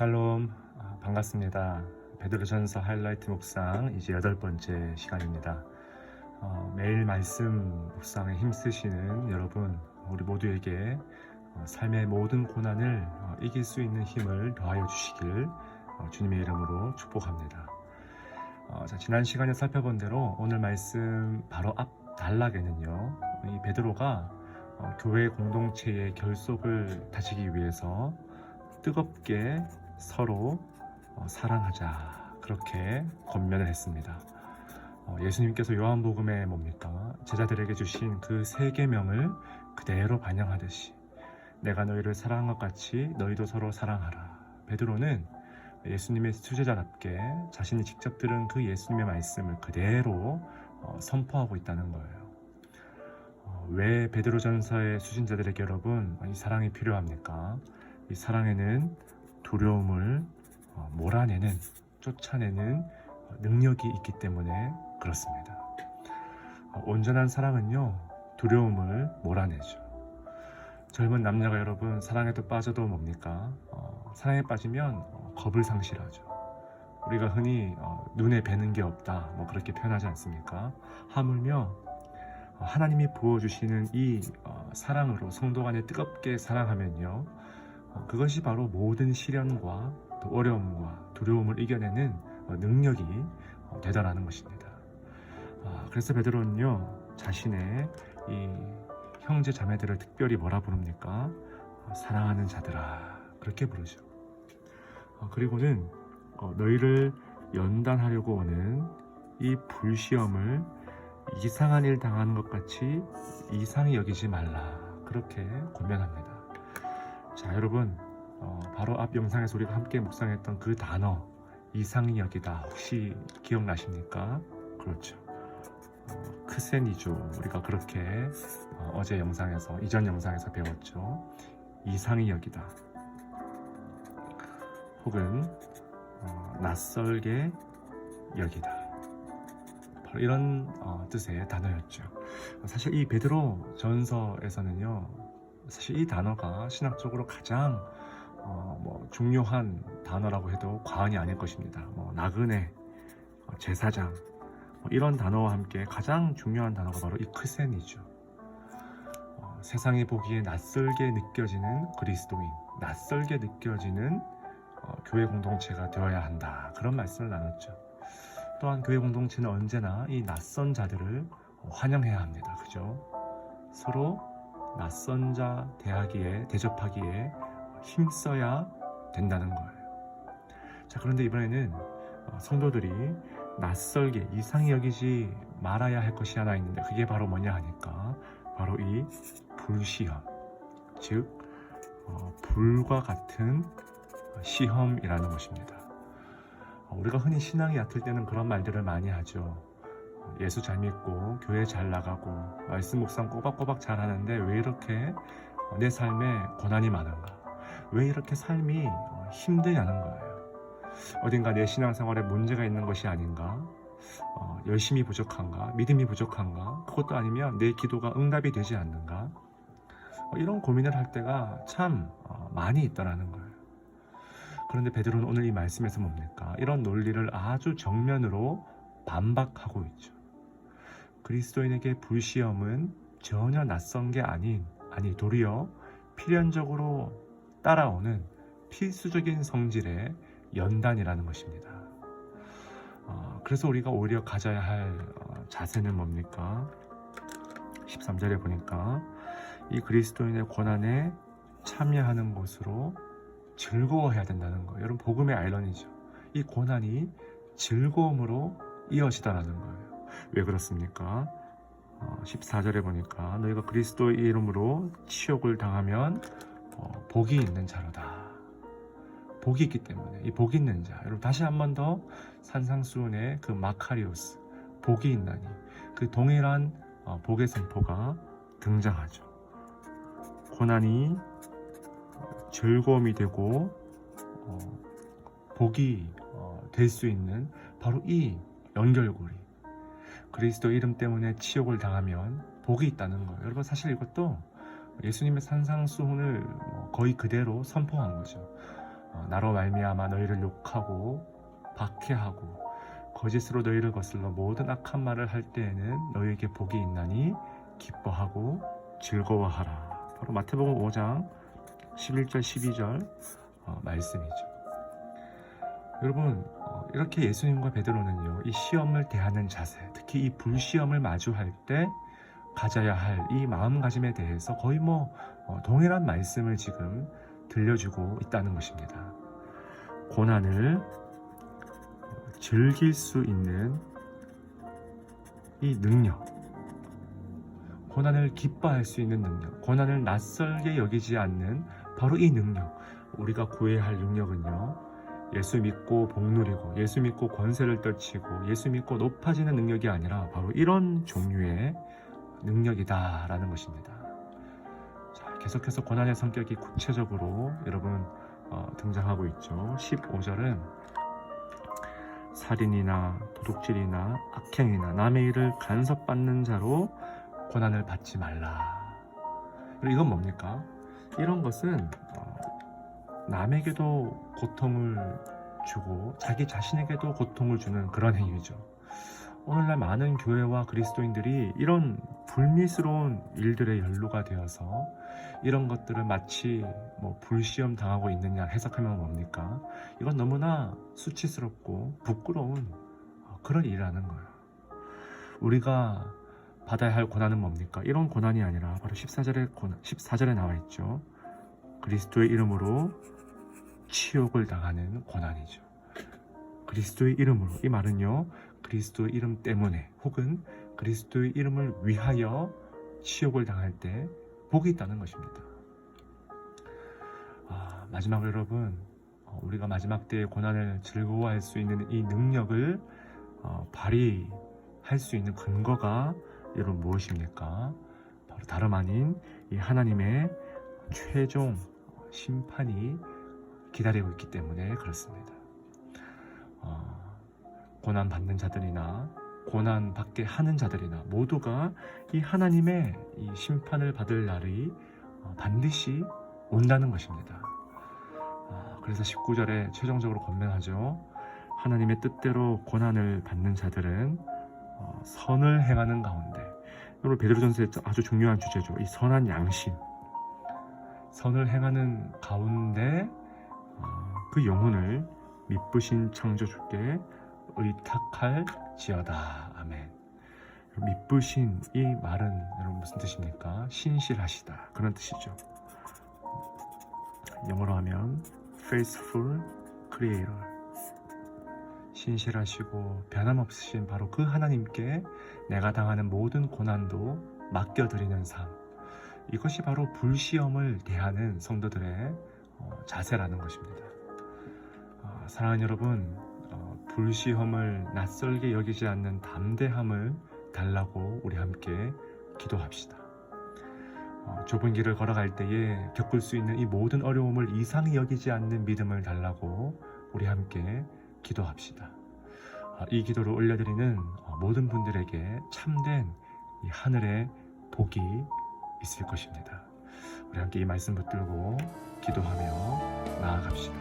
샬롬, 반갑습니다. 베드로전서 하이라이트 묵상 이제 8번째 시간입니다. 매일 말씀 묵상에 힘쓰시는 여러분, 우리 모두에게 삶의 모든 고난을 이길 수 있는 힘을 더하여 주시길 주님의 이름으로 축복합니다. 지난 시간에 살펴본 대로 오늘 말씀 바로 앞 단락에는요, 이 베드로가 교회 공동체의 결속을 다지기 위해서 뜨겁게 서로 사랑하자, 그렇게 권면을 했습니다. 예수님께서 요한복음에 뭡니까? 제자들에게 주신 그 세 계명을 그대로 반영하듯이 내가 너희를 사랑한 것 같이 너희도 서로 사랑하라. 베드로는 예수님의 수제자답게 자신이 직접 들은 그 예수님의 말씀을 그대로 선포하고 있다는 거예요. 왜 베드로전서의 수신자들에게 여러분 이 사랑이 필요합니까? 이 사랑에는 두려움을 몰아내는, 쫓아내는 능력이 있기 때문에 그렇습니다. 온전한 사랑은요, 두려움을 몰아내죠. 젊은 남녀가 여러분 사랑에도 빠져도 뭡니까? 사랑에 빠지면 겁을 상실하죠. 우리가 흔히 눈에 뵈는 게 없다, 그렇게 표현하지 않습니까? 하물며 하나님이 부어주시는 이 사랑으로 성도 간에 뜨겁게 사랑하면요, 그것이 바로 모든 시련과 또 어려움과 두려움을 이겨내는 능력이 되더라는 것입니다. 그래서 베드로는요, 자신의 이 형제 자매들을 특별히 뭐라 부릅니까? 사랑하는 자들아, 그렇게 부르죠. 그리고는 너희를 연단하려고 오는 이 불시험을 이상한 일 당하는 것 같이 이상히 여기지 말라, 그렇게 권면합니다. 자, 여러분, 바로 앞 영상에서 우리가 함께 묵상했던 그 단어 이상히 여기다, 혹시 기억나십니까? 그렇죠. 크센이죠. 우리가 그렇게 어제 영상에서, 이전 영상에서 배웠죠. 이상히 여기다, 혹은 낯설게 여기다, 바로 이런 뜻의 단어였죠. 사실 이 베드로 전서에서는요, 사실 이 단어가 신학적으로 가장 중요한 단어라고 해도 과언이 아닐 것입니다. 나그네, 제사장, 이런 단어와 함께 가장 중요한 단어가 바로 이 크센이죠. 세상이 보기에 낯설게 느껴지는 그리스도인, 낯설게 느껴지는 교회 공동체가 되어야 한다, 그런 말씀을 나눴죠. 또한 교회 공동체는 언제나 이 낯선 자들을 환영해야 합니다. 그죠? 서로 낯선 자 대접하기에 힘써야 된다는 거예요. 자, 그런데 이번에는 성도들이 낯설게 이상히 여기지 말아야 할 것이 하나 있는데, 그게 바로 뭐냐 하니까 바로 이 불시험, 즉 불과 같은 시험이라는 것입니다. 우리가 흔히 신앙이 얕을 때는 그런 말들을 많이 하죠. 예수 잘 믿고 교회 잘 나가고 말씀 묵상 꼬박꼬박 잘 하는데 왜 이렇게 내 삶에 고난이 많은가? 왜 이렇게 삶이 힘드냐는 거예요. 어딘가 내 신앙생활에 문제가 있는 것이 아닌가? 열심이 부족한가? 믿음이 부족한가? 그것도 아니면 내 기도가 응답이 되지 않는가? 이런 고민을 할 때가 참 많이 있더라는 거예요. 그런데 베드로는 오늘 이 말씀에서 뭡니까? 이런 논리를 아주 정면으로 반박하고 있죠. 그리스도인에게 불시험은 전혀 낯선 게 아니 도리어 필연적으로 따라오는 필수적인 성질의 연단이라는 것입니다. 그래서 우리가 오히려 가져야 할 자세는 뭡니까? 13절에 보니까 이 그리스도인의 고난에 참여하는 것으로 즐거워해야 된다는 거예요. 여러분, 복음의 아이러니죠. 이 고난이 즐거움으로 이어지다라는 거예요. 왜 그렇습니까? 14절에 보니까 너희가 그리스도의 이름으로 치욕을 당하면 복이 있는 자로다. 복이 있기 때문에 이 복이 있는 자, 여러분 다시 한 번 더 산상수훈의 그 마카리오스, 복이 있나니, 그 동일한 복의 선포가 등장하죠. 고난이 즐거움이 되고 복이 될 수 있는 바로 이 연결고리, 그리스도 이름 때문에 치욕을 당하면 복이 있다는 거예요. 여러분, 사실 이것도 예수님의 산상수훈을 거의 그대로 선포한 거죠. 나로 말미암아 너희를 욕하고 박해하고 거짓으로 너희를 거슬러 모든 악한 말을 할 때에는 너희에게 복이 있나니 기뻐하고 즐거워하라. 바로 마태복음 5장 11절 12절 말씀이죠. 여러분, 이렇게 예수님과 베드로는요, 이 시험을 대하는 자세, 특히 이 불시험을 마주할 때 가져야 할 이 마음가짐에 대해서 거의 동일한 말씀을 지금 들려주고 있다는 것입니다. 고난을 즐길 수 있는 이 능력, 고난을 기뻐할 수 있는 능력, 고난을 낯설게 여기지 않는 바로 이 능력, 우리가 구해야 할 능력은요, 예수 믿고 복 누리고 예수 믿고 권세를 떨치고 예수 믿고 높아지는 능력이 아니라 바로 이런 종류의 능력이다라는 것입니다. 자, 계속해서 고난의 성격이 구체적으로 여러분 등장하고 있죠. 15절은 살인이나 도둑질이나 악행이나 남의 일을 간섭받는 자로 고난을 받지 말라. 그리고 이건 뭡니까? 이런 것은 남에게도 고통을 주고 자기 자신에게도 고통을 주는 그런 행위죠. 오늘날 많은 교회와 그리스도인들이 이런 불미스러운 일들에 연루가 되어서 이런 것들을 마치 불시험 당하고 있느냐 해석하면 뭡니까? 이건 너무나 수치스럽고 부끄러운 그런 일이라는 거예요. 우리가 받아야 할 고난은 뭡니까? 이런 고난이 아니라 바로 14절에 나와 있죠. 그리스도의 이름으로 치욕을 당하는 고난이죠. 그리스도의 이름으로, 이 말은요, 그리스도의 이름 때문에 혹은 그리스도의 이름을 위하여 치욕을 당할 때 복이 있다는 것입니다. 마지막으로 여러분, 우리가 마지막 때의 고난을 즐거워할 수 있는 이 능력을 발휘할 수 있는 근거가 여러분 무엇입니까? 바로 다름 아닌 이 하나님의 최종 심판이 기다리고 있기 때문에 그렇습니다. 고난 받는 자들이나 고난 받게 하는 자들이나 모두가 이 하나님의 이 심판을 받을 날이 반드시 온다는 것입니다. 그래서 19절에 최종적으로 권면하죠. 하나님의 뜻대로 고난을 받는 자들은 선을 행하는 가운데, 여러분 베드로전서의 아주 중요한 주제죠. 이 선한 양심, 선을 행하는 가운데 그 영혼을 미쁘신 창조주께 의탁할지어다. 아멘. 미쁘신, 이 말은 여러분 무슨 뜻입니까? 신실하시다, 그런 뜻이죠. 영어로 하면 faithful creator, 신실하시고 변함없으신 바로 그 하나님께 내가 당하는 모든 고난도 맡겨드리는 삶, 이것이 바로 불시험을 대하는 성도들의 자세라는 것입니다. 사랑하는 여러분, 불시험을 낯설게 여기지 않는 담대함을 달라고 우리 함께 기도합시다. 좁은 길을 걸어갈 때에 겪을 수 있는 이 모든 어려움을 이상히 여기지 않는 믿음을 달라고 우리 함께 기도합시다. 이 기도를 올려드리는 모든 분들에게 참된 이 하늘의 복이 있을 것입니다. 우리 함께 이 말씀 붙들고 기도하며 나아갑시다.